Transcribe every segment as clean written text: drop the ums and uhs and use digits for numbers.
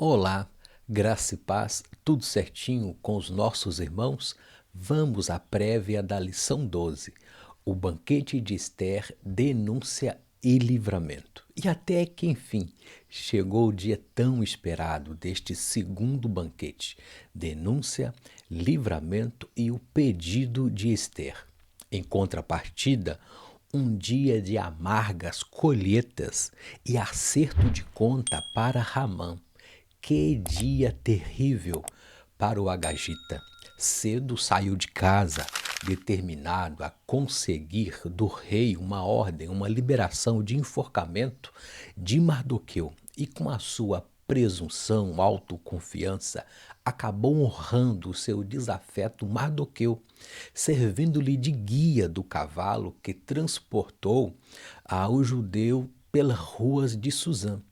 Olá, graça e paz, tudo certinho com os nossos irmãos? Vamos à prévia da lição 12. O banquete de Esther, denúncia e livramento. E até que, enfim, chegou o dia tão esperado deste segundo banquete: denúncia, livramento e o pedido de Esther. Em contrapartida, um dia de amargas colheitas e acerto de conta para Ramã. Que dia terrível para o Agagita. Cedo saiu de casa, determinado a conseguir do rei uma ordem, uma liberação de enforcamento de Mardoqueu. E com a sua presunção, autoconfiança, acabou honrando o seu desafeto Mardoqueu, servindo-lhe de guia do cavalo que transportou ao judeu pelas ruas de Suzã.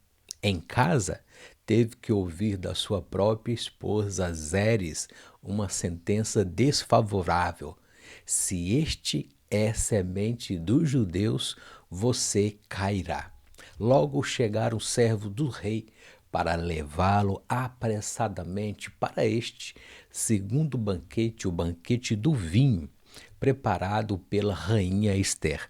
Em casa, teve que ouvir da sua própria esposa Zeres uma sentença desfavorável. Se este é semente dos judeus, você cairá. Logo chegaram os servos do rei para levá-lo apressadamente para este segundo banquete, o banquete do vinho, preparado pela rainha Esther.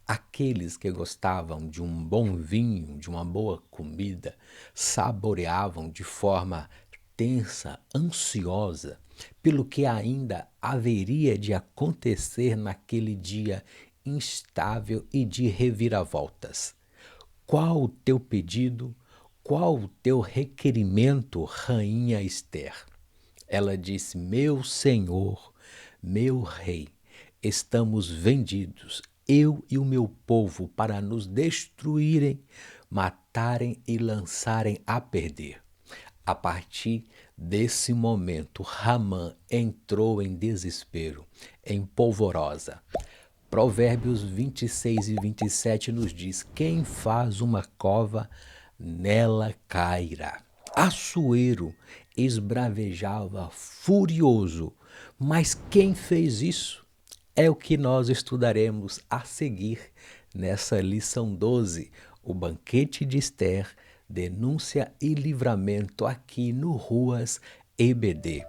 Aqueles que gostavam de um bom vinho, de uma boa comida, saboreavam de forma tensa, ansiosa, pelo que ainda haveria de acontecer naquele dia instável e de reviravoltas. Qual o teu pedido? Qual o teu requerimento, rainha Esther? Ela disse: Meu senhor, meu rei, estamos vendidos, eu e o meu povo, para nos destruírem, matarem e lançarem a perder. A partir desse momento, Ramã entrou em desespero, em polvorosa. Provérbios 26 e 27 nos diz: quem faz uma cova, nela cairá. Assuero esbravejava furioso, mas quem fez isso? É o que nós estudaremos a seguir nessa lição 12, o banquete de Esther, denúncia e livramento aqui no Ruas EBD.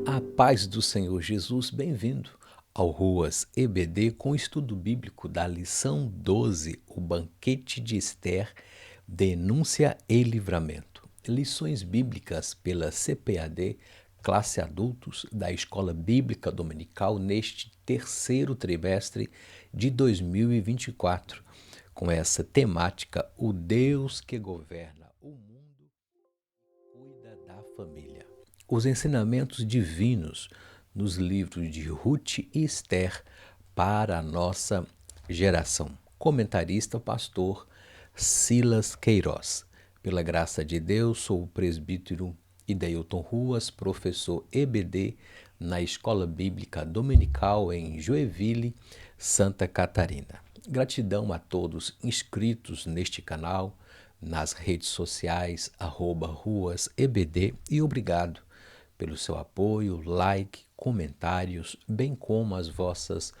A paz do Senhor Jesus, bem-vindo ao Ruas EBD com o estudo bíblico da lição 12, o banquete de Esther, denúncia e livramento. Lições bíblicas pela CPAD, classe adultos da Escola Bíblica Dominical neste terceiro trimestre de 2024, com essa temática: o Deus que governa o mundo cuida da família. Os ensinamentos divinos nos livros de Ruth e Esther para a nossa geração. Comentarista, pastor Silas Queiroz. Pela graça de Deus, sou o presbítero Idailton Ruas, professor EBD na Escola Bíblica Dominical em Joinville, Santa Catarina. Gratidão a todos inscritos neste canal, nas redes sociais, @ruasebd, e obrigado pelo seu apoio, like, comentários, bem como as vossas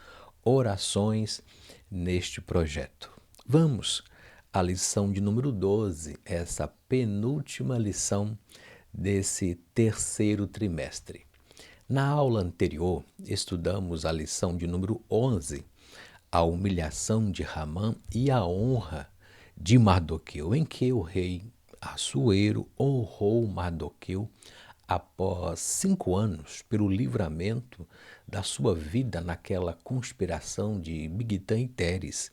orações neste projeto. Vamos à lição de número 12, essa penúltima lição desse terceiro trimestre. Na aula anterior, estudamos a lição de número 11, a humilhação de Ramã e a honra de Mardoqueu, em que o rei Assuero honrou Mardoqueu após 5 anos pelo livramento da sua vida naquela conspiração de Bigtã e Teres.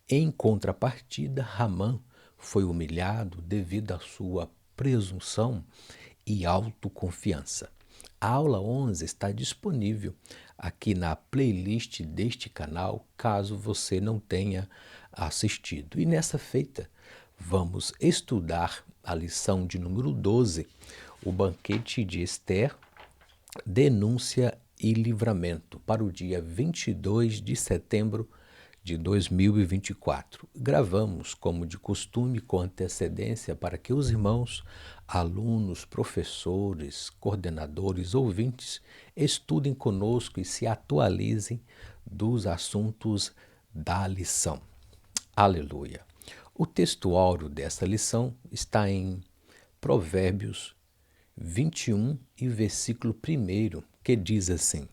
Em contrapartida, Ramã foi humilhado devido à sua presunção e autoconfiança. A aula 11 está disponível aqui na playlist deste canal, caso você não tenha assistido. E nessa feita, vamos estudar a lição de número 12, o banquete de Esther, denúncia e livramento, para o dia 22 de setembro de 2024. Gravamos, como de costume, com antecedência para que os irmãos, alunos, professores, coordenadores, ouvintes, estudem conosco e se atualizem dos assuntos da lição. Aleluia! O texto áureo dessa lição está em Provérbios 21 e versículo 1, que diz assim: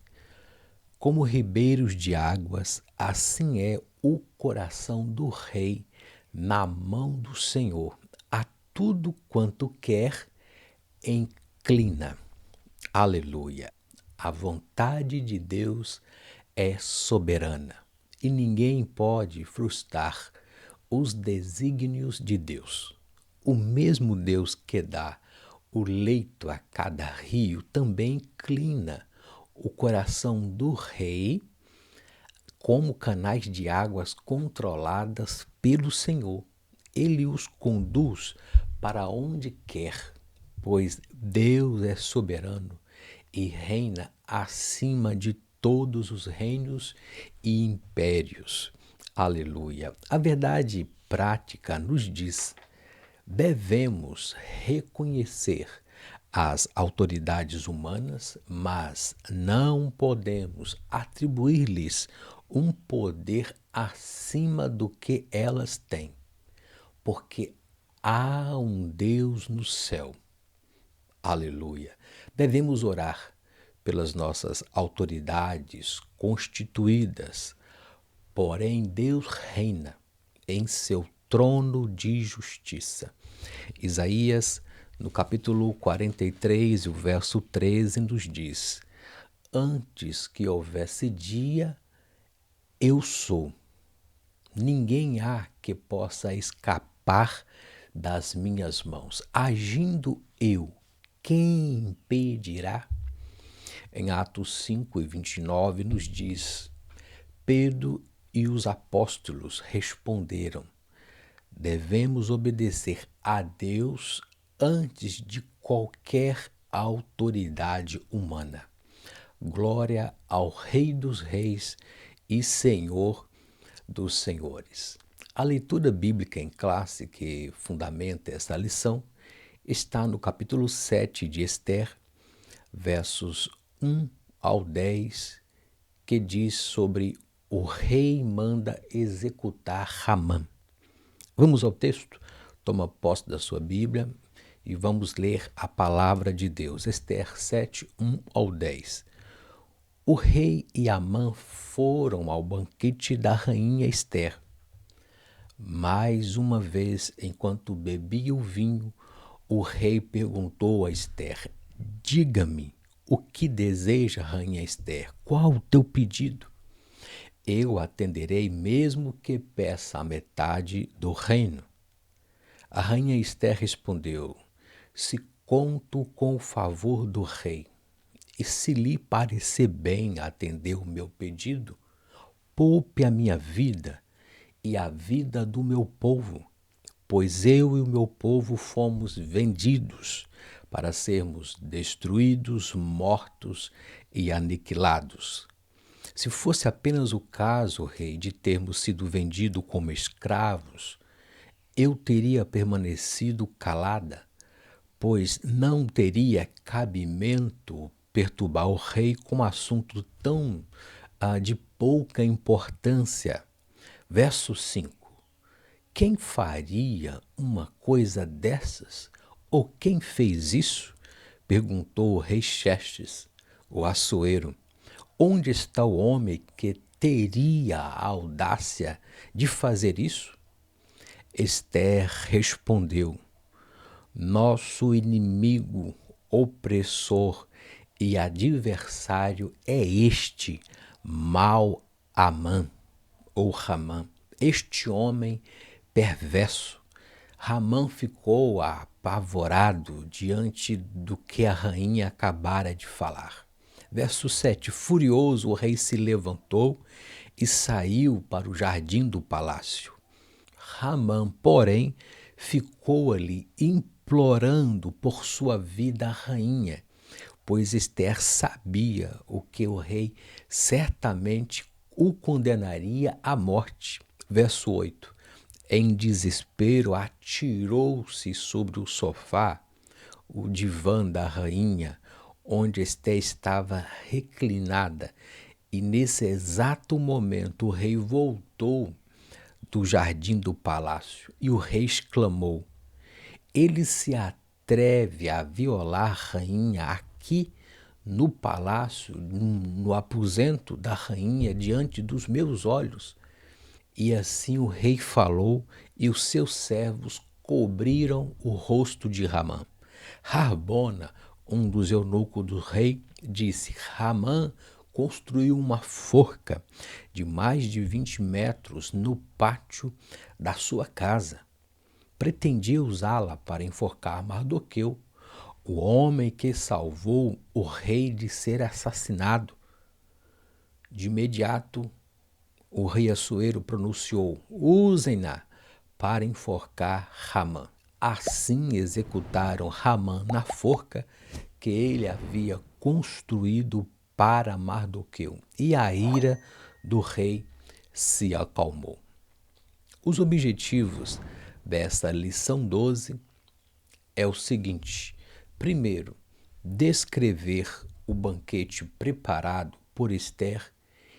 Como ribeiros de águas, assim é o coração do rei na mão do Senhor. A tudo quanto quer, inclina. Aleluia! A vontade de Deus é soberana e ninguém pode frustrar os desígnios de Deus. O mesmo Deus que dá o leito a cada rio também inclina o coração do rei como canais de águas controladas pelo Senhor. Ele os conduz para onde quer, pois Deus é soberano e reina acima de todos os reinos e impérios. Aleluia! A verdade prática nos diz: devemos reconhecer as autoridades humanas, mas não podemos atribuir-lhes um poder acima do que elas têm, porque há um Deus no céu. Aleluia! Devemos orar pelas nossas autoridades constituídas, porém Deus reina em seu trono de justiça. Isaías, no capítulo 43, o verso 13, nos diz: Antes que houvesse dia, eu sou. Ninguém há que possa escapar das minhas mãos. Agindo eu, quem impedirá? Em Atos 5 e 29 nos diz: Pedro e os apóstolos responderam: devemos obedecer a Deus antes de qualquer autoridade humana. Glória ao Rei dos Reis e Senhor dos Senhores. A leitura bíblica em classe que fundamenta esta lição está no capítulo 7 de Esther, versos 1 ao 10, que diz sobre o rei manda executar Ramã. Vamos ao texto? Toma posse da sua Bíblia e vamos ler a palavra de Deus. Esther 7, 1 ao 10. O rei e Amã foram ao banquete da rainha Esther. Mais uma vez, enquanto bebia o vinho, o rei perguntou a Esther: diga-me, o que deseja, rainha Esther? Qual o teu pedido? Eu atenderei mesmo que peça a metade do reino. A rainha Esther respondeu: se conto com o favor do rei, e se lhe parecer bem atender o meu pedido, poupe a minha vida e a vida do meu povo, pois eu e o meu povo fomos vendidos para sermos destruídos, mortos e aniquilados. Se fosse apenas o caso, rei, de termos sido vendidos como escravos, eu teria permanecido calada, pois não teria cabimento perturbar o rei com um assunto tão de pouca importância. Verso 5. Quem faria uma coisa dessas? Ou quem fez isso? Perguntou o rei Xerxes, o açoeiro. Onde está o homem que teria a audácia de fazer isso? Esther respondeu: nosso inimigo, opressor e adversário é este mau Amã, ou Ramã, este homem perverso. Ramã ficou apavorado diante do que a rainha acabara de falar. Verso 7. Furioso, o rei se levantou e saiu para o jardim do palácio. Ramã, porém, ficou ali implorando por sua vida à rainha, pois Esther sabia o que o rei certamente o condenaria à morte. Verso 8. Em desespero, atirou-se sobre o sofá, o divã da rainha, onde Esté estava reclinada, e nesse exato momento o rei voltou do jardim do palácio e o rei exclamou: ele se atreve a violar a rainha aqui no palácio, no aposento da rainha, diante dos meus olhos. E assim o rei falou, e os seus servos cobriram o rosto de Ramã. Harbona, um dos eunucos do rei, disse: Ramã construiu uma forca de mais de 20 metros no pátio da sua casa. Pretendia usá-la para enforcar Mardoqueu, o homem que salvou o rei de ser assassinado. De imediato, o rei Assuero pronunciou: usem-na para enforcar Ramã. Assim executaram Ramã na forca que ele havia construído para Mardoqueu, e a ira do rei se acalmou. Os objetivos dessa lição 12 é o seguinte: primeiro, descrever o banquete preparado por Esther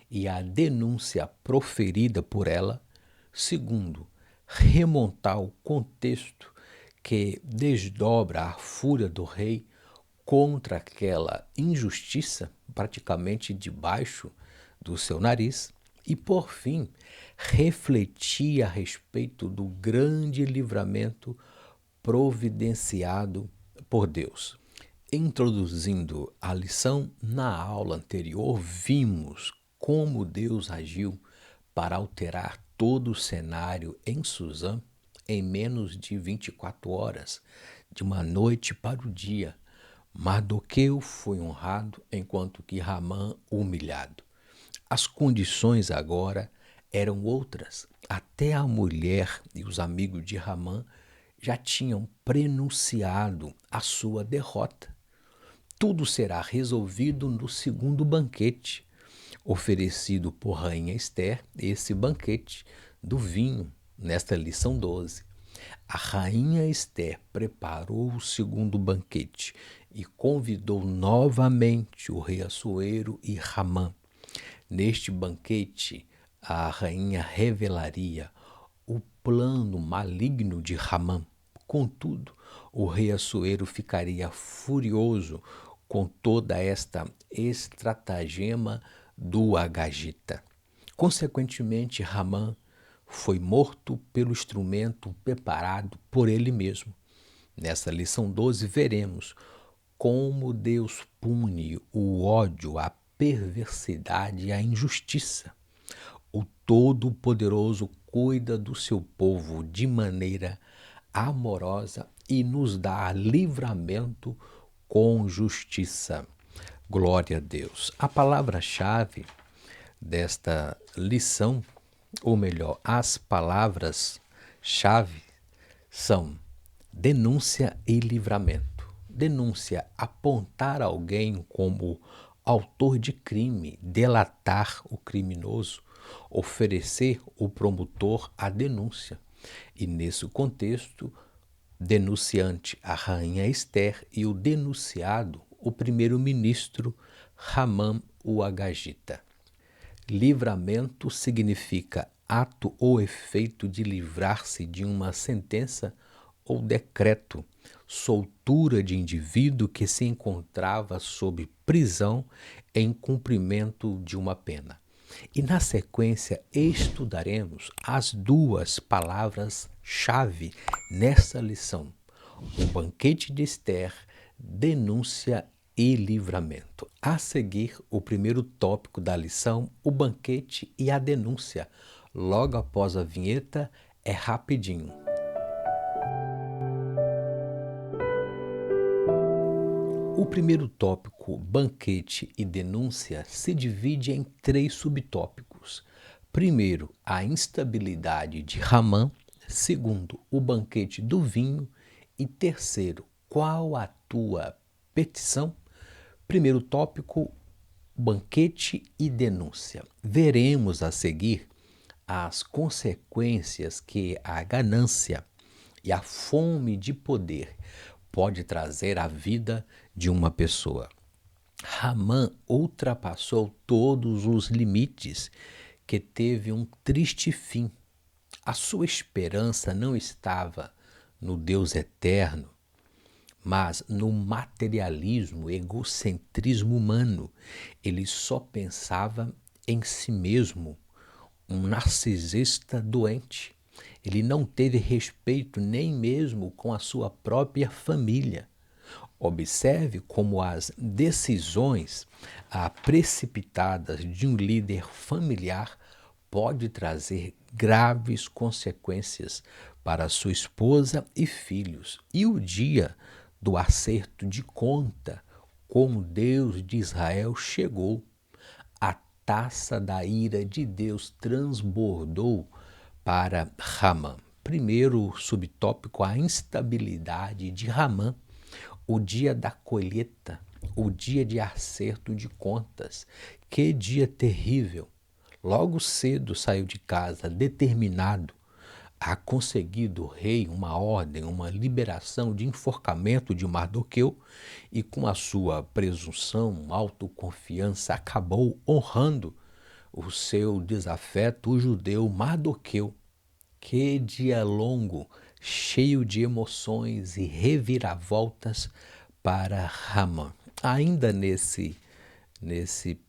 e a denúncia proferida por ela. Segundo, remontar o contexto que desdobra a fúria do rei contra aquela injustiça praticamente debaixo do seu nariz. E, por fim, refletir a respeito do grande livramento providenciado por Deus. Introduzindo a lição, na aula anterior, vimos como Deus agiu para alterar todo o cenário em Suzã em menos de 24 horas, de uma noite para o dia. Mardoqueu foi honrado, enquanto que Ramã humilhado. As condições agora eram outras. Até a mulher e os amigos de Ramã já tinham prenunciado a sua derrota. Tudo será resolvido no segundo banquete, oferecido por Rainha Esther, esse banquete do vinho, nesta lição 12. A Rainha Esther preparou o segundo banquete e convidou novamente o rei Assuero e Ramã. Neste banquete, a rainha revelaria o plano maligno de Ramã. Contudo, o rei Assuero ficaria furioso com toda esta estratagema do Agagita. Consequentemente, Ramã foi morto pelo instrumento preparado por ele mesmo. Nessa lição 12, veremos como Deus pune o ódio, a perversidade e a injustiça. O Todo-Poderoso cuida do seu povo de maneira amorosa e nos dá livramento com justiça. Glória a Deus. A palavra-chave desta lição, ou melhor, as palavras-chave são denúncia e livramento. Denúncia, apontar alguém como autor de crime, delatar o criminoso, oferecer o promotor a denúncia. E nesse contexto, denunciante, a rainha Esther, e o denunciado, o primeiro-ministro Ramã o Agagita. Livramento significa ato ou efeito de livrar-se de uma sentença ou decreto, soltura de indivíduo que se encontrava sob prisão em cumprimento de uma pena. E na sequência estudaremos as duas palavras-chave nessa lição: o banquete de Esther, denúncia e livramento. A seguir, o primeiro tópico da lição, o banquete e a denúncia. Logo após a vinheta, é rapidinho. O primeiro tópico, banquete e denúncia, se divide em 3 subtópicos. Primeiro, a instabilidade de Ramã. Segundo, o banquete do vinho. E terceiro, qual a tua petição? Primeiro tópico, banquete e denúncia. Veremos a seguir as consequências que a ganância e a fome de poder pode trazer à vida de uma pessoa. Ramã ultrapassou todos os limites, que teve um triste fim. A sua esperança não estava no Deus eterno, mas no materialismo, egocentrismo humano. Ele só pensava em si mesmo, um narcisista doente. Ele não teve respeito nem mesmo com a sua própria família. Observe como as decisões precipitadas de um líder familiar pode trazer graves consequências para sua esposa e filhos. E o dia do acerto de conta com o Deus de Israel chegou. A taça da ira de Deus transbordou para Ramã. Primeiro subtópico, a instabilidade de Ramã. O dia da colheita, o dia de acerto de contas. Que dia terrível! Logo cedo saiu de casa, determinado a conseguir do rei uma ordem, uma liberação de enforcamento de Mardoqueu, e com a sua presunção, autoconfiança, acabou honrando o seu desafeto, o judeu Mardoqueu. Que dia longo, cheio de emoções e reviravoltas para Ramã. Ainda nesse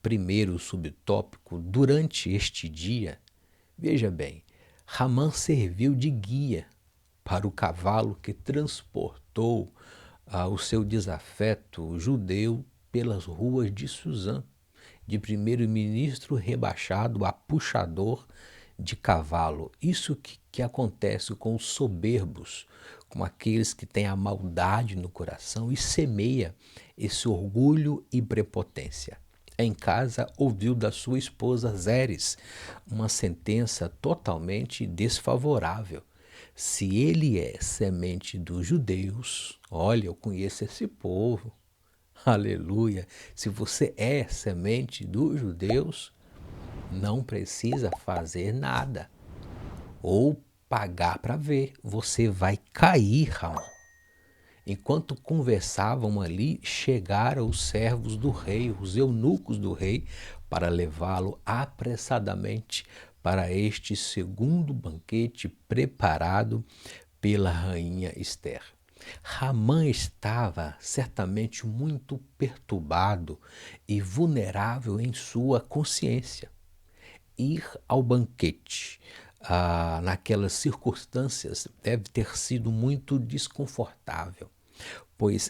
primeiro subtópico, durante este dia, veja bem, Ramã serviu de guia para o cavalo que transportou o seu desafeto judeu pelas ruas de Suzã, de primeiro-ministro rebaixado a puxador de cavalo. Isso que acontece com os soberbos, com aqueles que têm a maldade no coração e semeia esse orgulho e prepotência. Em casa, ouviu da sua esposa Zeres uma sentença totalmente desfavorável. Se ele é semente dos judeus, olha, eu conheço esse povo, aleluia. Se você é semente dos judeus, não precisa fazer nada ou pagar para ver. Você vai cair, Ramã. Enquanto conversavam ali, chegaram os servos do rei, os eunucos do rei, para levá-lo apressadamente para este segundo banquete preparado pela rainha Ester. Ramã estava certamente muito perturbado e vulnerável em sua consciência. Ir ao banquete naquelas circunstâncias deve ter sido muito desconfortável, pois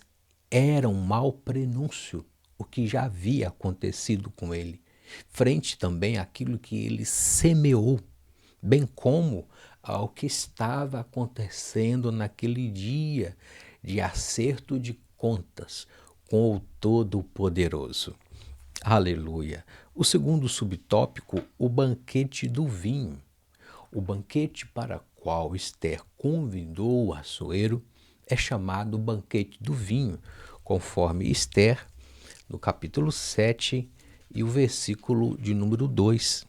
era um mau prenúncio o que já havia acontecido com ele, frente também àquilo que ele semeou, bem como ao que estava acontecendo naquele dia de acerto de contas com o Todo-Poderoso. Aleluia! O segundo subtópico, o banquete do vinho. O banquete para qual Ester convidou o Assuero é chamado banquete do vinho, conforme Ester, no capítulo 7 e o versículo de número 2.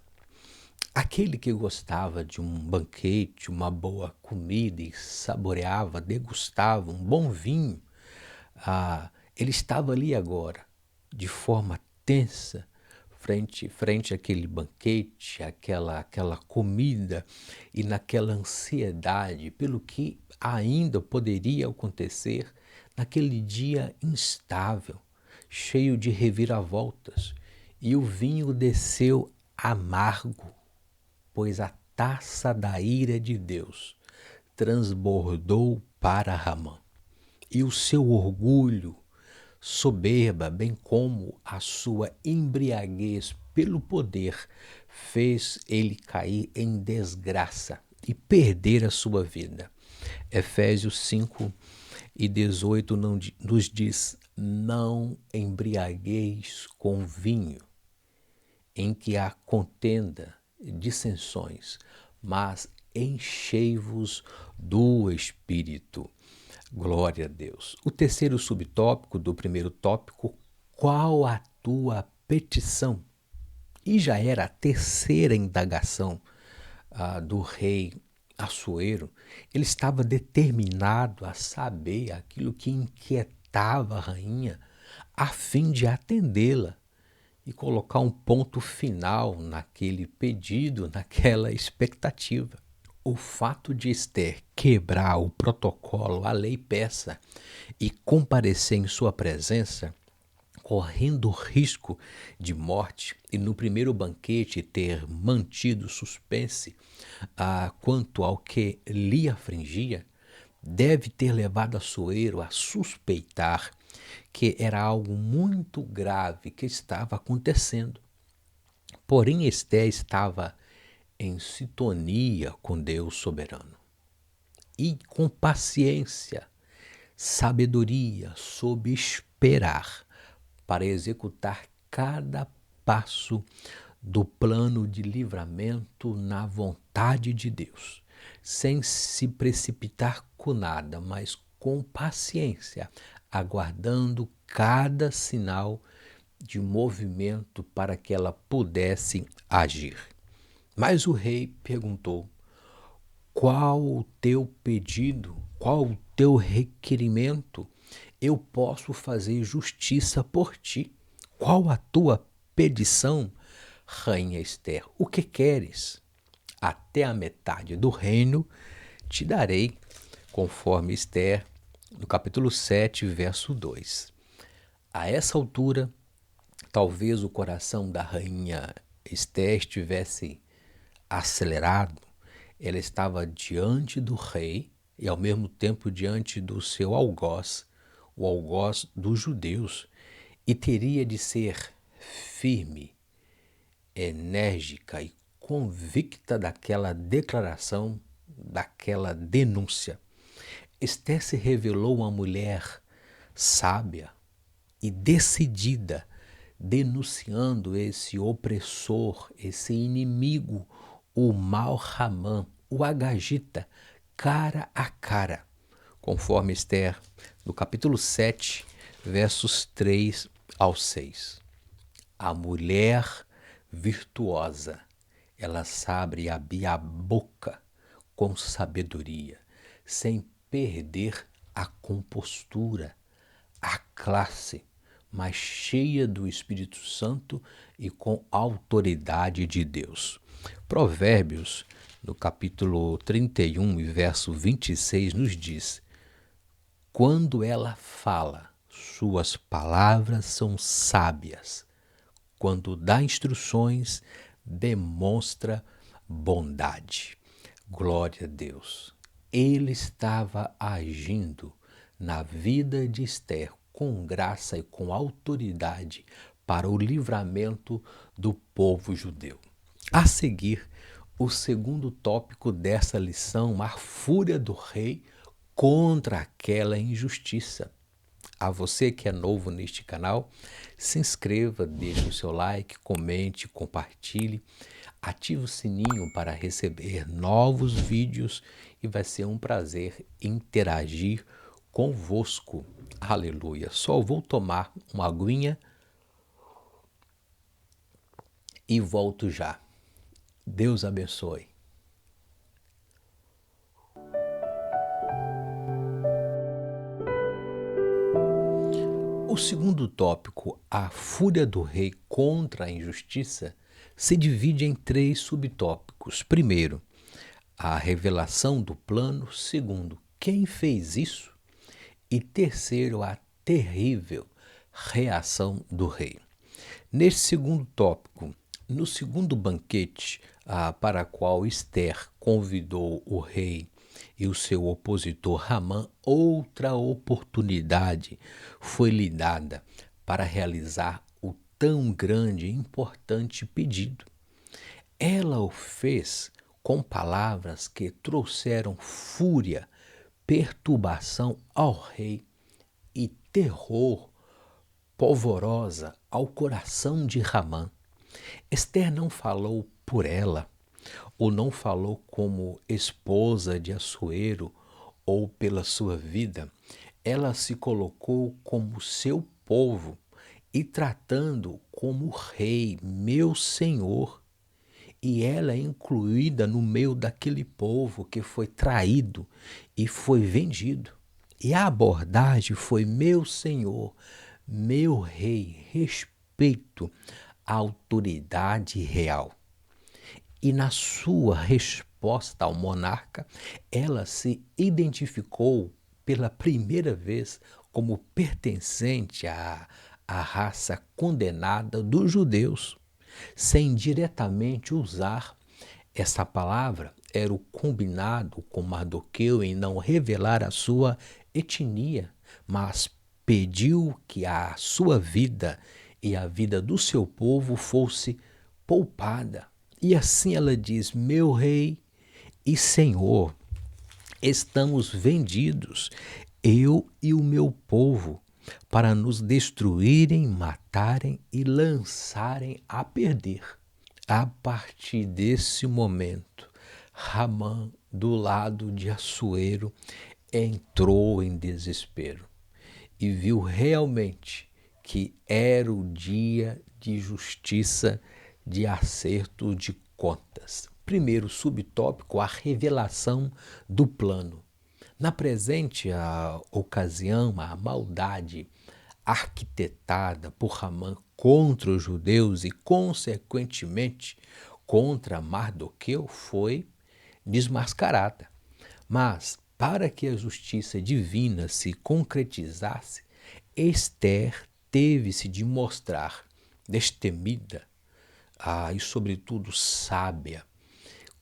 Aquele que gostava de um banquete, uma boa comida e saboreava, degustava um bom vinho, ele estava ali agora, de forma tensa, frente àquele banquete, aquela comida, e naquela ansiedade pelo que ainda poderia acontecer naquele dia instável, cheio de reviravoltas. E o vinho desceu amargo, pois a taça da ira de Deus transbordou para Ramã. E o seu orgulho, soberba, bem como a sua embriaguez pelo poder, fez ele cair em desgraça e perder a sua vida. Efésios 5:18 nos diz: não embriagueis com vinho, em que há contenda, dissensões, mas enchei-vos do Espírito. Glória a Deus. O terceiro subtópico do primeiro tópico, qual a tua petição? E já era a terceira indagação do rei Assuero, ele estava determinado a saber aquilo que inquietava a rainha, a fim de atendê-la e colocar um ponto final naquele pedido, naquela expectativa. O fato de Esther quebrar o protocolo, a lei persa, e comparecer em sua presença, correndo risco de morte, e no primeiro banquete ter mantido suspense quanto ao que lhe afligia, deve ter levado Assuero a suspeitar que era algo muito grave que estava acontecendo. Porém, Esté estava em sintonia com Deus soberano e com paciência, sabedoria, soube esperar para executar cada passo do plano de livramento na vontade de Deus, sem se precipitar com nada, mas com paciência, aguardando cada sinal de movimento para que ela pudesse agir. Mas o rei perguntou: qual o teu pedido? Qual o teu requerimento? Eu posso fazer justiça por ti. Qual a tua petição, rainha Esther? O que queres? Até a metade do reino te darei, conforme Esther, no capítulo 7, verso 2. A essa altura, talvez o coração da rainha Esther estivesse acelerado. Ela estava diante do rei e ao mesmo tempo diante do seu algoz, o algoz dos judeus, e teria de ser firme, enérgica e convicta daquela declaração, daquela denúncia. Esther se revelou uma mulher sábia e decidida, denunciando esse opressor, esse inimigo, o mau Ramã, o Agagita, cara a cara, conforme Esther, no capítulo 7, versos 3 ao 6. A mulher virtuosa, ela sabe abrir a boca com sabedoria, sem perder a compostura, a classe, mas cheia do Espírito Santo e com autoridade de Deus. Provérbios, no capítulo 31 e verso 26, nos diz: quando ela fala, suas palavras são sábias. Quando dá instruções, demonstra bondade. Glória a Deus. Ele estava agindo na vida de Esther com graça e com autoridade para o livramento do povo judeu. A seguir, o segundo tópico dessa lição, a fúria do rei contra aquela injustiça. A você que é novo neste canal, se inscreva, deixe o seu like, comente, compartilhe, ative o sininho para receber novos vídeos e vai ser um prazer interagir convosco. Aleluia. Só vou tomar uma aguinha e volto já. Deus abençoe. O segundo tópico, a fúria do rei contra a injustiça, se divide em 3 subtópicos. Primeiro, a revelação do plano. Segundo, quem fez isso? E terceiro, a terrível reação do rei. Neste segundo tópico, no segundo banquete para qual Esther convidou o rei e o seu opositor Ramã, outra oportunidade foi-lhe dada para realizar o tão grande e importante pedido. Ela o fez com palavras que trouxeram fúria, perturbação ao rei e terror polvorosa ao coração de Ramã. Esther não falou por ela, ou não falou como esposa de Assuero ou pela sua vida. Ela se colocou como seu povo e tratando como rei, meu senhor. e ela é incluída no meio daquele povo que foi traído e foi vendido. E a abordagem foi: meu senhor, meu rei, respeito a autoridade real. E na sua resposta ao monarca, ela se identificou pela primeira vez como pertencente à raça condenada dos judeus, sem diretamente usar essa palavra. Era o combinado com Mardoqueu em não revelar a sua etnia, mas pediu que a sua vida e a vida do seu povo fosse poupada. E assim ela diz: meu rei e senhor, estamos vendidos, eu e o meu povo, para nos destruírem, matarem e lançarem a perder. A partir desse momento, Ramã, do lado de Assuero, entrou em desespero e viu realmente que era o dia de justiça, de acerto de contas. Primeiro subtópico, a revelação do plano. Na presente ocasião, a maldade arquitetada por Ramã contra os judeus e, consequentemente, contra Mardoqueu foi desmascarada. Mas, para que a justiça divina se concretizasse, Esther teve-se de mostrar destemida e, sobretudo, sábia,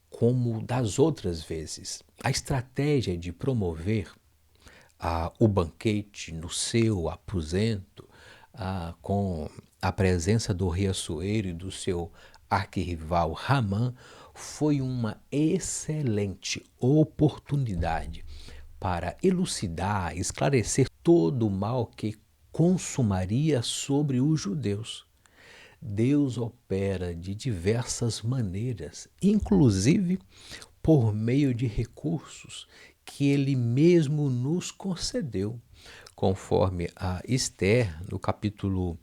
como das outras vezes. A estratégia de promover o banquete no seu aposento, com a presença do rei Assuero e do seu arquirrival Ramã, foi uma excelente oportunidade para elucidar, esclarecer todo o mal que consumaria sobre os judeus. Deus opera de diversas maneiras, inclusive por meio de recursos que Ele mesmo nos concedeu, conforme a Esther, no capítulo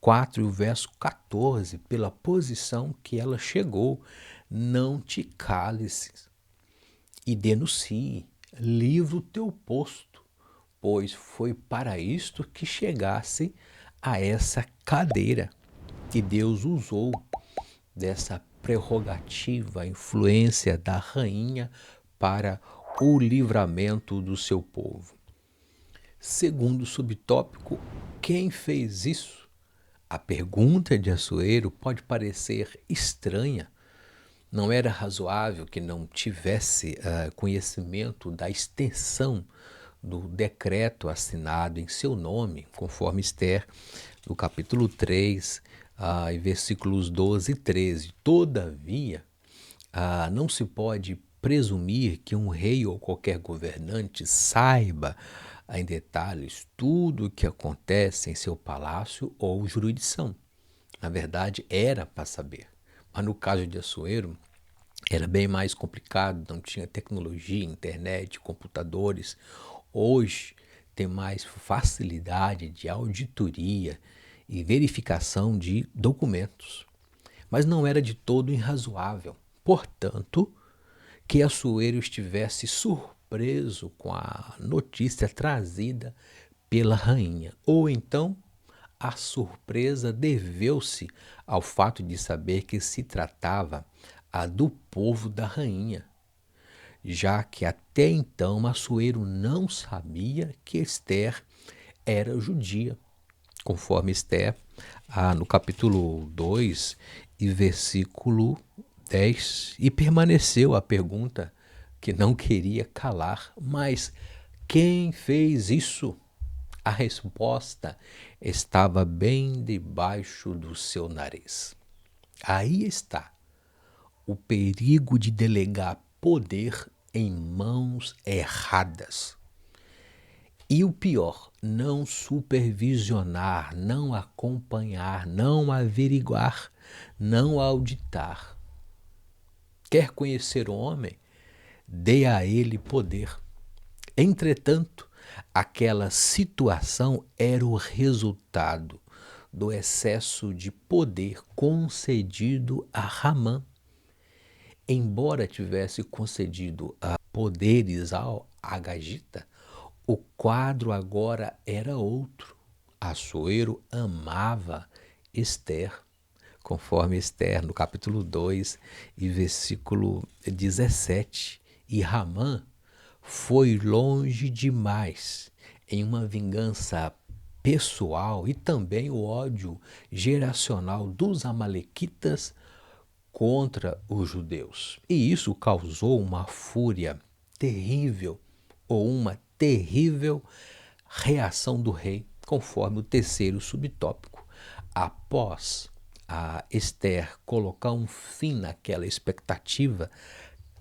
4, verso 14, pela posição que ela chegou: não te cales e denuncie, livra o teu posto, pois foi para isto que chegasse a essa cadeira. E Deus usou dessa prerrogativa, a influência da rainha para o livramento do seu povo. Segundo subtópico, quem fez isso? A pergunta de Assuero pode parecer estranha. Não era razoável que não tivesse conhecimento da extensão do decreto assinado em seu nome, conforme Esther, no capítulo 3, versículos 12 e 13. Todavia, não se pode presumir que um rei ou qualquer governante saiba em detalhes tudo o que acontece em seu palácio ou jurisdição. Na verdade, era para saber. Mas no caso de Assuero, era bem mais complicado, não tinha tecnologia, internet, computadores. Hoje tem mais facilidade de auditoria e verificação de documentos. Mas não era de todo irrazoável, portanto, que Assuero estivesse surpreso com a notícia trazida pela rainha. Ou então, a surpresa deveu-se ao fato de saber que se tratava do povo da rainha, já que até então Assuero não sabia que Esther era judia, conforme Esther, no capítulo 2 e versículo 10, e permaneceu a pergunta que não queria calar: mas quem fez isso? A resposta estava bem debaixo do seu nariz. Aí está o perigo de delegar poder em mãos erradas. E o pior, não supervisionar, não acompanhar, não averiguar, não auditar. Quer conhecer o homem? Dê a ele poder. Entretanto, aquela situação era o resultado do excesso de poder concedido a Ramã. Embora tivesse concedido poderes ao Agagita, o quadro agora era outro. Assuero amava Esther, conforme Esther, no capítulo 2 e versículo 17. E Ramã foi longe demais em uma vingança pessoal e também o ódio geracional dos amalequitas contra os judeus. E isso causou uma fúria terrível, ou uma terrível reação do rei, conforme o terceiro subtópico. Após a Esther colocar um fim naquela expectativa,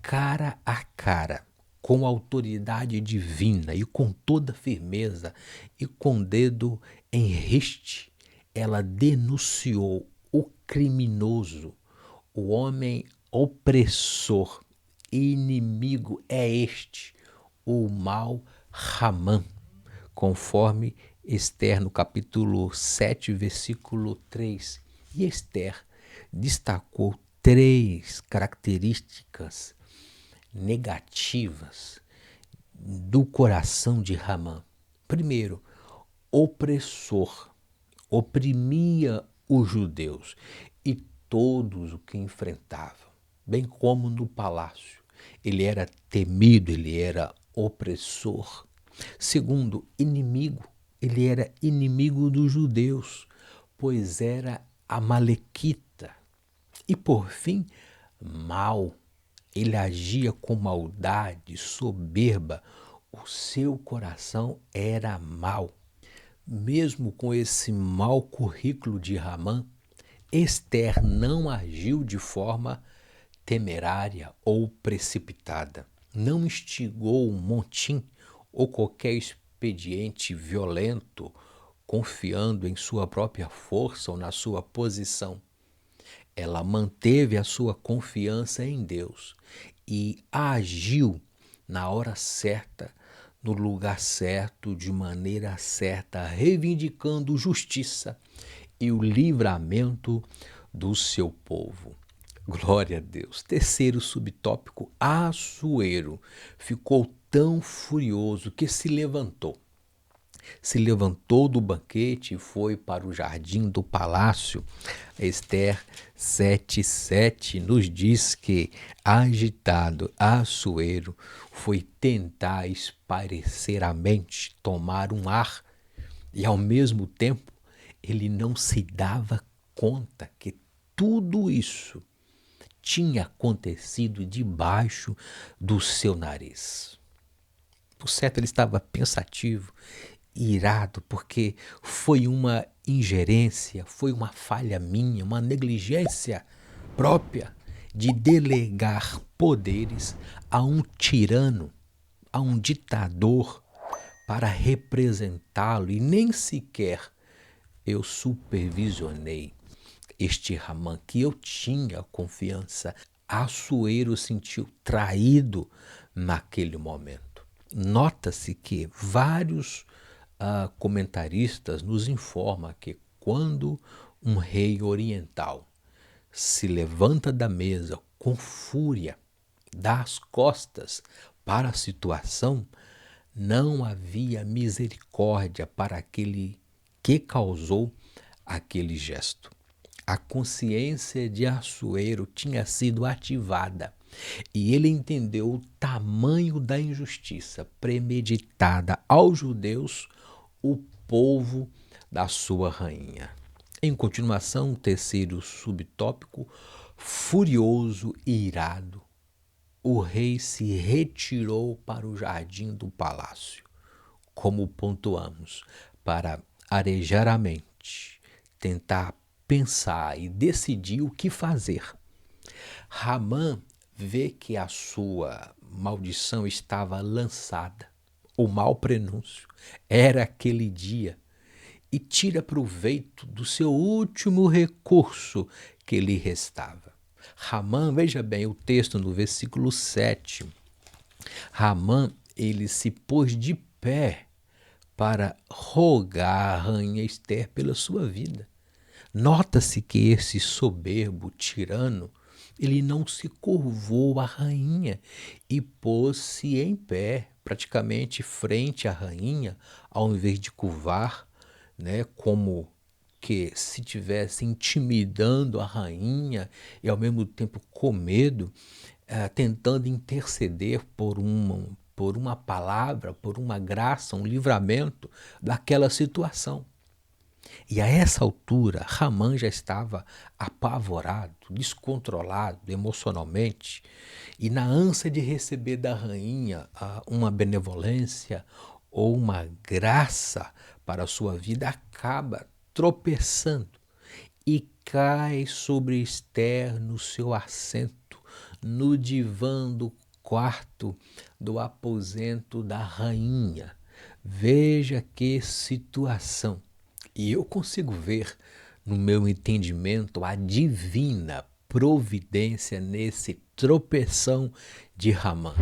cara a cara, com autoridade divina e com toda firmeza e com dedo em riste, ela denunciou o criminoso, o homem opressor, inimigo é este, o mau Ramã, conforme Esther no capítulo 7, versículo 3. E Esther destacou 3 características negativas do coração de Ramã. Primeiro, opressor, oprimia os judeus e todos o que enfrentavam, bem como no palácio. Ele era temido, ele era opressor. Segundo, inimigo. Ele era inimigo dos judeus, pois era amalequita. E por fim, mau. Ele agia com maldade, soberba. O seu coração era mau. Mesmo com esse mau currículo de Ramã, Esther não agiu de forma temerária ou precipitada. Não instigou um motim ou qualquer expediente violento, confiando em sua própria força ou na sua posição. Ela manteve a sua confiança em Deus e agiu na hora certa, no lugar certo, de maneira certa, reivindicando justiça e o livramento do seu povo. Glória a Deus. Terceiro subtópico, Assuero ficou tão furioso que se levantou do banquete e foi para o jardim do palácio. Esther 7:7 nos diz que, agitado, Assuero foi tentar espairecer a mente, tomar um ar, e ao mesmo tempo ele não se dava conta que tudo isso tinha acontecido debaixo do seu nariz. Por certo, ele estava pensativo, irado, porque foi uma ingerência, foi uma falha minha, uma negligência própria de delegar poderes a um tirano, a um ditador, para representá-lo, e nem sequer eu supervisionei este Ramã, que eu tinha confiança. Assuero sentiu traído naquele momento. Nota-se que vários comentaristas nos informam que quando um rei oriental se levanta da mesa com fúria, dá as costas para a situação, não havia misericórdia para aquele que causou aquele gesto. A consciência de Assuero tinha sido ativada e ele entendeu o tamanho da injustiça premeditada aos judeus, o povo da sua rainha. Em continuação, o terceiro subtópico, furioso e irado, o rei se retirou para o jardim do palácio, como pontuamos, para arejar a mente, tentar pensar e decidir o que fazer. Ramã vê que a sua maldição estava lançada, o mau prenúncio era aquele dia, e tira proveito do seu último recurso que lhe restava. Ramã, veja bem o texto no versículo 7. Ramã, ele se pôs de pé para rogar a rainha Esther pela sua vida. Nota-se que esse soberbo tirano, ele não se curvou à rainha e pôs-se em pé, praticamente frente à rainha, ao invés de curvar, né, como que se tivesse intimidando a rainha e ao mesmo tempo com medo, tentando interceder por uma palavra, por uma graça, um livramento daquela situação. E a essa altura, Ramã já estava apavorado, descontrolado emocionalmente, e na ânsia de receber da rainha uma benevolência ou uma graça para a sua vida, acaba tropeçando e cai sobre Esther no seu assento, no divã do quarto do aposento da rainha. Veja que situação. E eu consigo ver, no meu entendimento, a divina providência nesse tropeção de Ramã,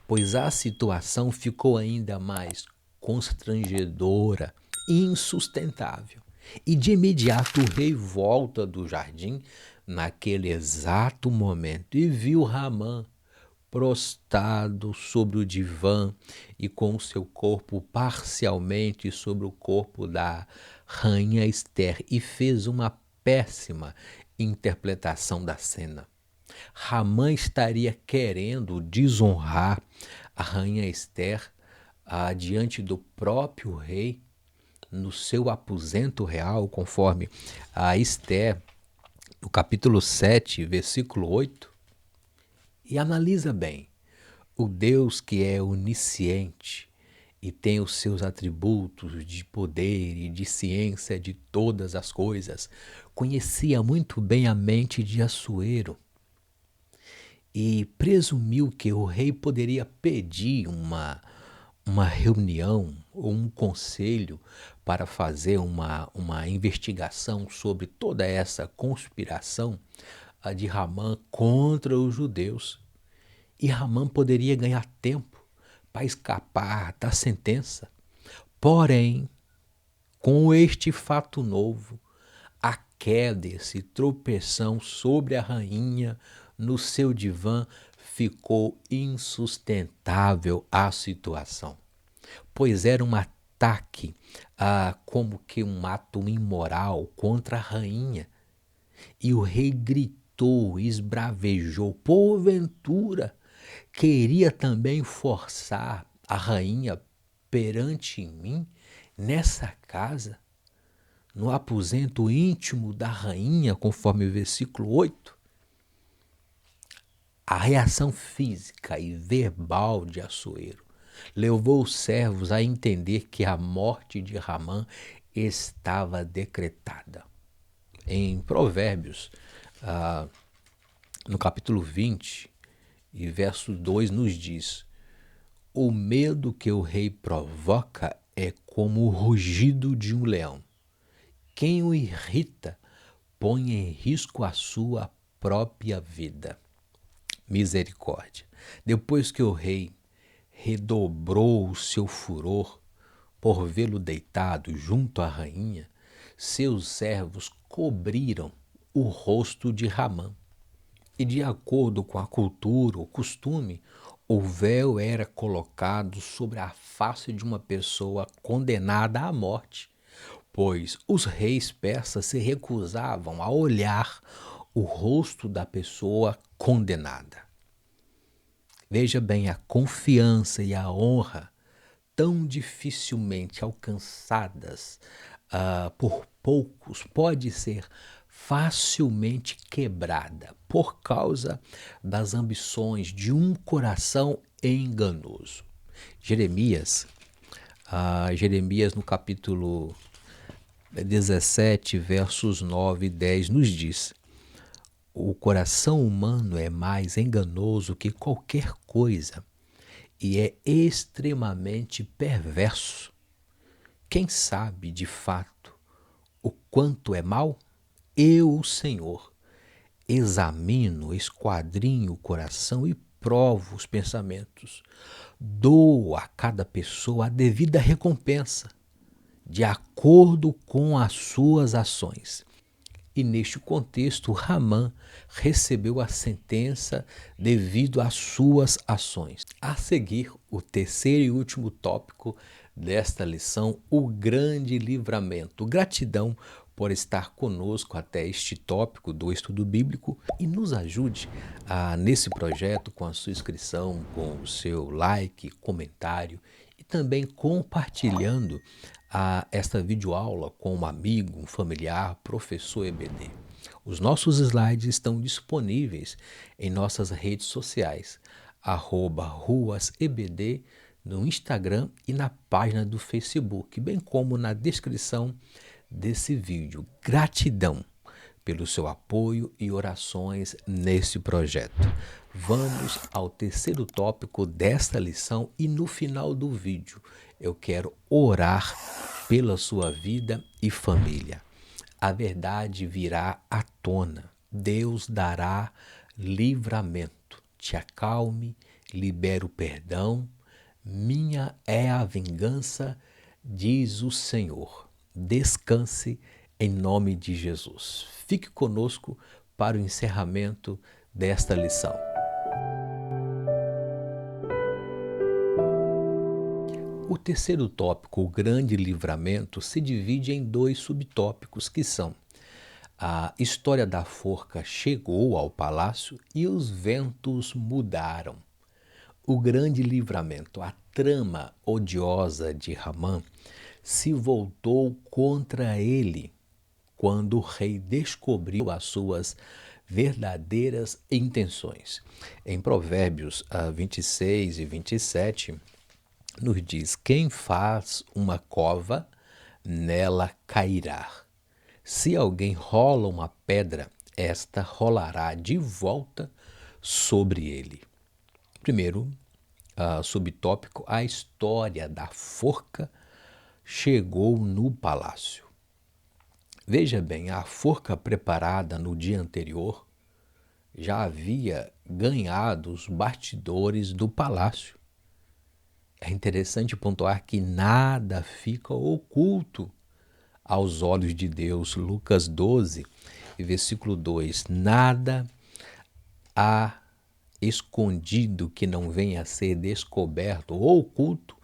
pois a situação ficou ainda mais constrangedora e insustentável. E de imediato o rei volta do jardim naquele exato momento e viu Ramã prostrado sobre o divã e com o seu corpo parcialmente sobre o corpo da rainha Esther e fez uma péssima interpretação da cena. Ramã estaria querendo desonrar a rainha Esther diante do próprio rei no seu aposento real, conforme a Esther, no capítulo 7, versículo 8. E analisa bem, o Deus que é onisciente e tem os seus atributos de poder e de ciência de todas as coisas, conhecia muito bem a mente de Assuero e presumiu que o rei poderia pedir uma reunião ou um conselho para fazer uma investigação sobre toda essa conspiração de Ramã contra os judeus. E Ramã poderia ganhar tempo para escapar da sentença. Porém, com este fato novo, a queda, esse tropeção sobre a rainha no seu divã, ficou insustentável a situação, pois era um ataque como que um ato imoral contra a rainha. E o rei gritou, esbravejou, porventura queria também forçar a rainha perante mim nessa casa, no aposento íntimo da rainha, conforme o versículo 8. A reação física e verbal de Assuero levou os servos a entender que a morte de Ramã estava decretada. Em Provérbios, no capítulo 20, e verso 2 nos diz: o medo que o rei provoca é como o rugido de um leão. Quem o irrita põe em risco a sua própria vida. Misericórdia. Depois que o rei redobrou o seu furor por vê-lo deitado junto à rainha, seus servos cobriram o rosto de Ramã. E de acordo com a cultura, o costume, o véu era colocado sobre a face de uma pessoa condenada à morte, pois os reis persas se recusavam a olhar o rosto da pessoa condenada. Veja bem, a confiança e a honra tão dificilmente alcançadas por poucos pode ser facilmente quebrada por causa das ambições de um coração enganoso. Jeremias no capítulo 17, versos 9 e 10 nos diz: o coração humano é mais enganoso que qualquer coisa e é extremamente perverso. Quem sabe, de fato, o quanto é mal? Eu, o Senhor, examino, esquadrinho o coração e provo os pensamentos. Dou a cada pessoa a devida recompensa, de acordo com as suas ações. e neste contexto Ramã recebeu a sentença devido às suas ações. A seguir, o terceiro e último tópico desta lição, o grande livramento. Gratidão por estar conosco até este tópico do estudo bíblico e nos ajude nesse projeto com a sua inscrição, com o seu like, comentário e também compartilhando esta videoaula com um amigo, um familiar, professor EBD. Os nossos slides estão disponíveis em nossas redes sociais, @ruasebd, no Instagram e na página do Facebook, bem como na descrição desse vídeo. Gratidão pelo seu apoio e orações nesse projeto. Vamos ao terceiro tópico desta lição e no final do vídeo eu quero orar pela sua vida e família. A verdade virá à tona. Deus dará livramento. Te acalme, libera o perdão. Minha é a vingança, diz o Senhor. Descanse em nome de Jesus. Fique conosco para o encerramento desta lição. O terceiro tópico, o grande livramento, se divide em dois subtópicos que são: a história da forca chegou ao palácio e os ventos mudaram. O grande livramento, a trama odiosa de Ramã, se voltou contra ele quando o rei descobriu as suas verdadeiras intenções. Em Provérbios 26 e 27, nos diz: quem faz uma cova, nela cairá. Se alguém rola uma pedra, esta rolará de volta sobre ele. Primeiro, subtópico, a história da forca chegou no palácio. Veja bem, a forca preparada no dia anterior já havia ganhado os bastidores do palácio. É interessante pontuar que nada fica oculto aos olhos de Deus. Lucas 12, versículo 2. Nada há escondido que não venha a ser descoberto, ou oculto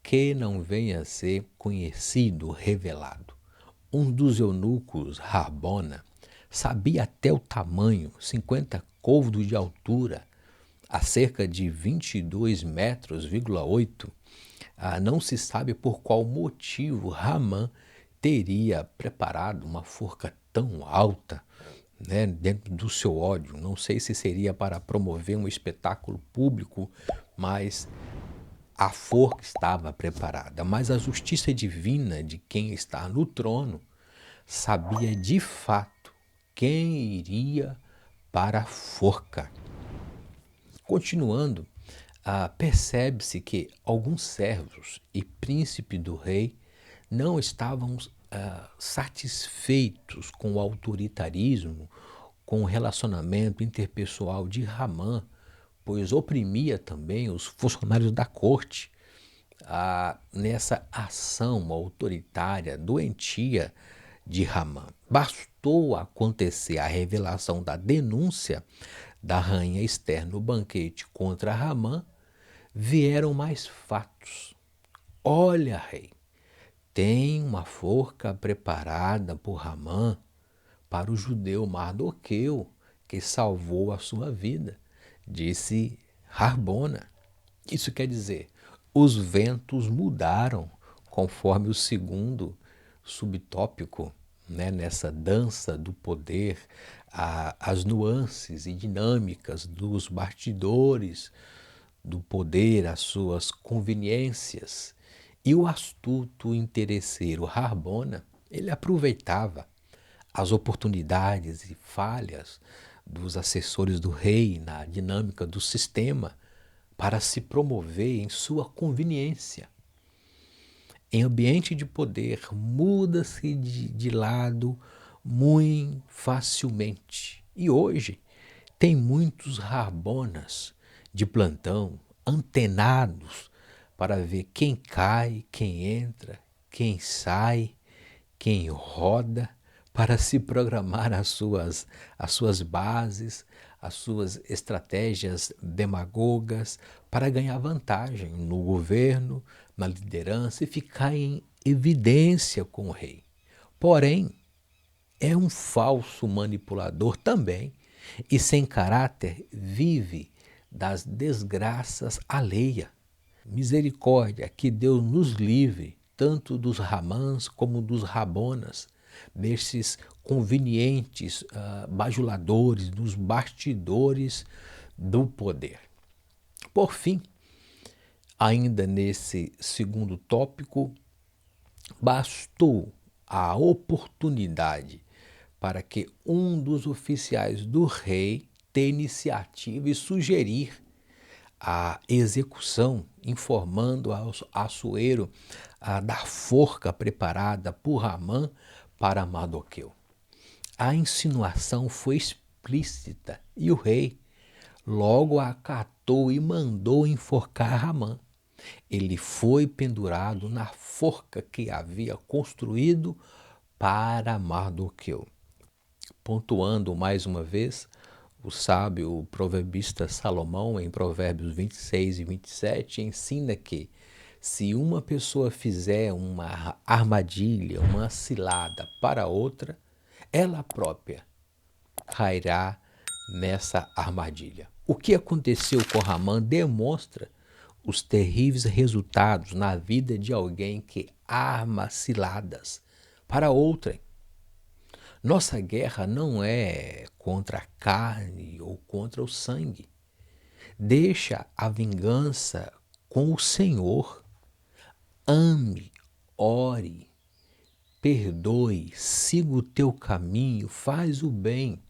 que não venha a ser conhecido, revelado. Um dos eunucos, Harbona, sabia até o tamanho, 50 côvados de altura, a cerca de 22,8 metros. Não se sabe por qual motivo Ramã teria preparado uma forca tão alta, dentro do seu ódio. Não sei se seria para promover um espetáculo público, mas a forca estava preparada. Mas a justiça divina de quem está no trono sabia de fato quem iria para a forca. Continuando, percebe-se que alguns servos e príncipe do rei não estavam satisfeitos com o autoritarismo, com o relacionamento interpessoal de Ramã, pois oprimia também os funcionários da corte. Nessa ação autoritária, doentia de Ramã. Bastou acontecer a revelação da denúncia da rainha Ester no banquete contra Ramã, vieram mais fatos. Olha, rei, tem uma forca preparada por Ramã para o judeu Mardoqueu, que salvou a sua vida, disse Harbona. Isso quer dizer, os ventos mudaram, conforme o segundo subtópico, nessa dança do poder, as nuances e dinâmicas dos bastidores do poder, as suas conveniências. E o astuto interesseiro Harbona, ele aproveitava as oportunidades e falhas dos assessores do rei na dinâmica do sistema para se promover em sua conveniência. Em ambiente de poder, muda-se de lado muito facilmente. E hoje tem muitos Harbonas de plantão, antenados para ver quem cai, quem entra, quem sai, quem roda, para se programar as suas bases, as suas estratégias demagogas para ganhar vantagem no governo, na liderança e ficar em evidência com o rei. Porém, é um falso manipulador também e, sem caráter, vive das desgraças alheias. Misericórdia, que Deus nos livre, tanto dos Ramãs como dos Rabonas, desses convenientes bajuladores, dos bastidores do poder. Por fim, ainda nesse segundo tópico, bastou a oportunidade para que um dos oficiais do rei ter iniciativa e sugerir a execução, informando ao Assuero da forca preparada por Amã para Mardoqueu. A insinuação foi explícita e o rei logo a acatou e mandou enforcar Amã. Ele foi pendurado na forca que havia construído para Mardoqueu. Pontuando mais uma vez, o sábio o proverbista Salomão, em Provérbios 26 e 27, ensina que se uma pessoa fizer uma armadilha, uma cilada para outra, ela própria cairá nessa armadilha. O que aconteceu com Ramã demonstra os terríveis resultados na vida de alguém que arma ciladas para outrem. Nossa guerra não é contra a carne ou contra o sangue. Deixa a vingança com o Senhor. Ame, ore, perdoe, siga o teu caminho, faz o bem.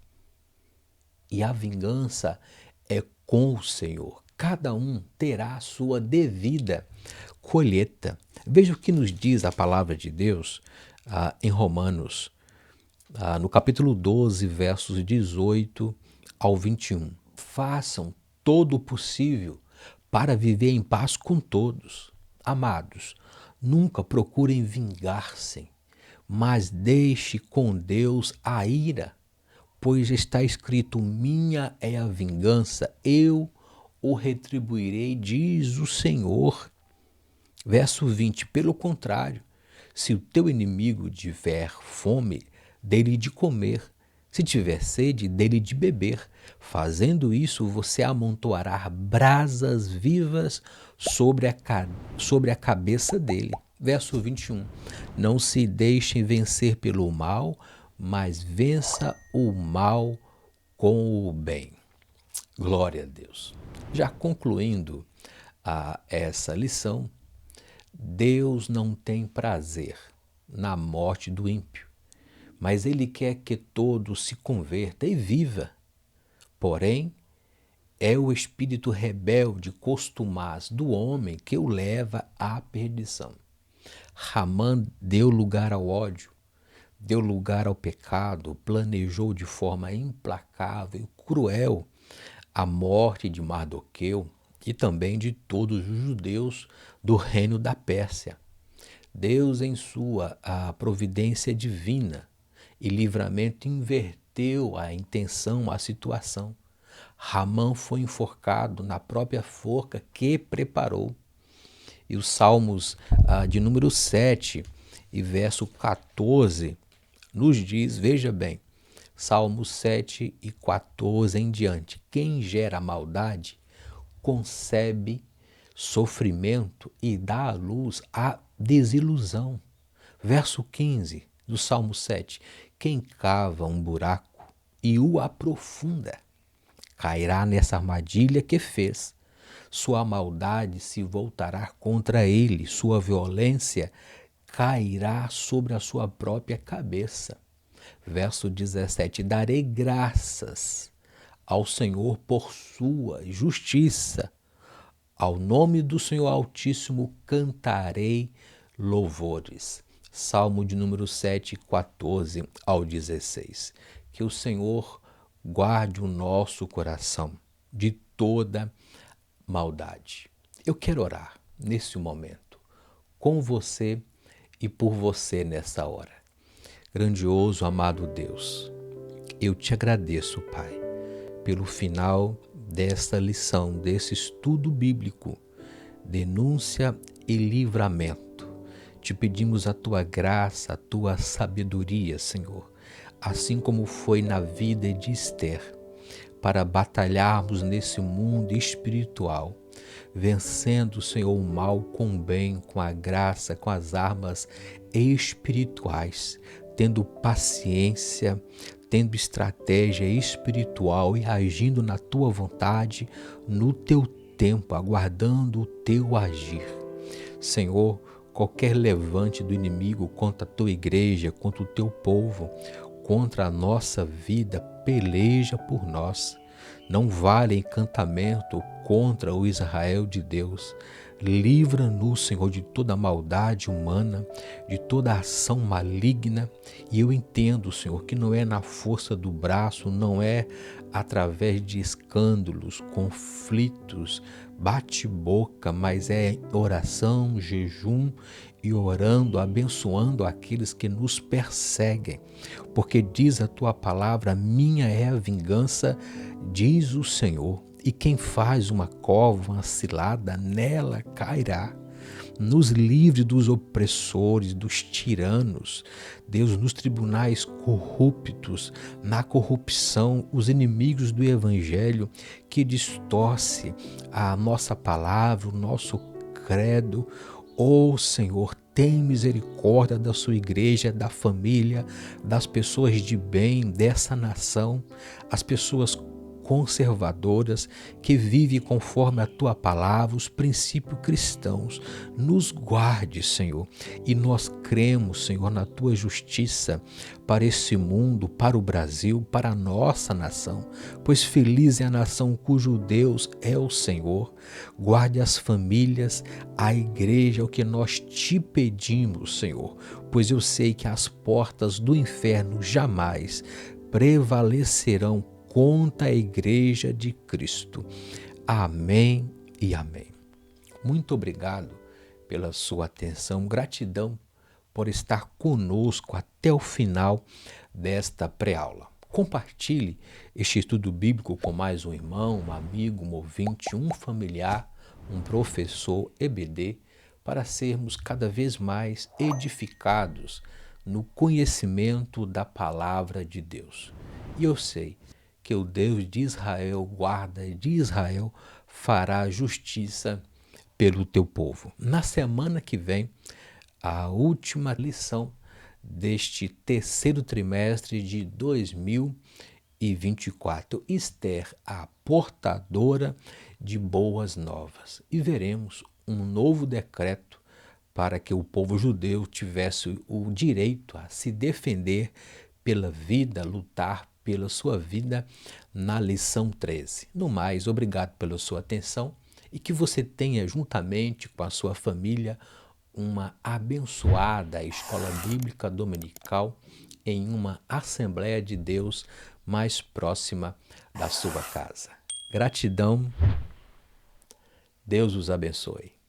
E a vingança é com o Senhor. Cada um terá a sua devida colheita. Veja o que nos diz a palavra de Deus em Romanos, no capítulo 12, versos 18 ao 21. Façam todo o possível para viver em paz com todos. Amados, nunca procurem vingar-se, mas deixe com Deus a ira, pois está escrito: minha é a vingança, eu o retribuirei, diz o Senhor. Verso 20, pelo contrário, se o teu inimigo tiver fome, dê-lhe de comer, se tiver sede, dê-lhe de beber. Fazendo isso, você amontoará brasas vivas sobre a cabeça dele. Verso 21, não se deixem vencer pelo mal, mas vença o mal com o bem. Glória a Deus. Já concluindo essa lição, Deus não tem prazer na morte do ímpio, mas Ele quer que todos se convertam e viva. Porém, é o espírito rebelde, costumaz do homem que o leva à perdição. Ramã deu lugar ao ódio, deu lugar ao pecado, planejou de forma implacável e cruel a morte de Mardoqueu e também de todos os judeus do reino da Pérsia. Deus, em sua providência divina e livramento, inverteu a intenção, a situação. Ramã foi enforcado na própria forca que preparou. E os Salmos de número 7 e verso 14 nos diz, veja bem, Salmos 7 e 14 em diante: quem gera maldade concebe sofrimento e dá à luz a desilusão. Verso 15 do Salmo 7: quem cava um buraco e o aprofunda, cairá nessa armadilha que fez. Sua maldade se voltará contra ele, sua violência cairá sobre a sua própria cabeça. Verso 17: darei graças ao Senhor por sua justiça. Ao nome do Senhor Altíssimo cantarei louvores. Salmo de número 7, 14 ao 16. Que o Senhor guarde o nosso coração de toda maldade. Eu quero orar nesse momento com você e por você nessa hora. Grandioso, amado Deus, eu te agradeço, Pai, pelo final desta lição, desse estudo bíblico, denúncia e livramento. Te pedimos a tua graça, a tua sabedoria, Senhor, assim como foi na vida de Esther, para batalharmos nesse mundo espiritual, vencendo, Senhor, o mal com o bem, com a graça, com as armas espirituais, tendo paciência, tendo estratégia espiritual e agindo na tua vontade, no teu tempo, aguardando o teu agir. Senhor, qualquer levante do inimigo contra a tua igreja, contra o teu povo, contra a nossa vida, peleja por nós. Não vale encantamento contra o Israel de Deus. Livra-nos, Senhor, de toda maldade humana, de toda ação maligna. E eu entendo, Senhor, que não é na força do braço, não é através de escândalos, conflitos, bate-boca, mas é oração, jejum e orando, abençoando aqueles que nos perseguem. Porque diz a tua palavra, minha é a vingança, diz o Senhor. E quem faz uma cova, uma cilada, nela cairá. Nos livre dos opressores, dos tiranos, Deus, nos tribunais corruptos, na corrupção, os inimigos do Evangelho que distorce a nossa palavra, o nosso credo. Ó Senhor, tem misericórdia da sua igreja, da família, das pessoas de bem, dessa nação, as pessoas conservadoras que vivem conforme a tua palavra, os princípios cristãos. Nos guarde, Senhor, e nós cremos, Senhor, na tua justiça para esse mundo, para o Brasil, para a nossa nação, pois feliz é a nação cujo Deus é o Senhor. Guarde as famílias, a igreja, é o que nós te pedimos, Senhor, pois eu sei que as portas do inferno jamais prevalecerão contra a igreja de Cristo. Amém e amém. Muito obrigado pela sua atenção, gratidão por estar conosco até o final desta pré-aula. Compartilhe este estudo bíblico com mais um irmão, um amigo, um ouvinte, um familiar, um professor, EBD, para sermos cada vez mais edificados no conhecimento da palavra de Deus. E eu sei que o Deus de Israel, guarda de Israel, fará justiça pelo teu povo. Na semana que vem, a última lição deste terceiro trimestre de 2024. Esther, a portadora de boas novas. E veremos um novo decreto para que o povo judeu tivesse o direito a se defender pela vida, lutar pela sua vida na lição 13. No mais, obrigado pela sua atenção e que você tenha, juntamente com a sua família, uma abençoada escola bíblica dominical em uma Assembleia de Deus mais próxima da sua casa. Gratidão, Deus os abençoe.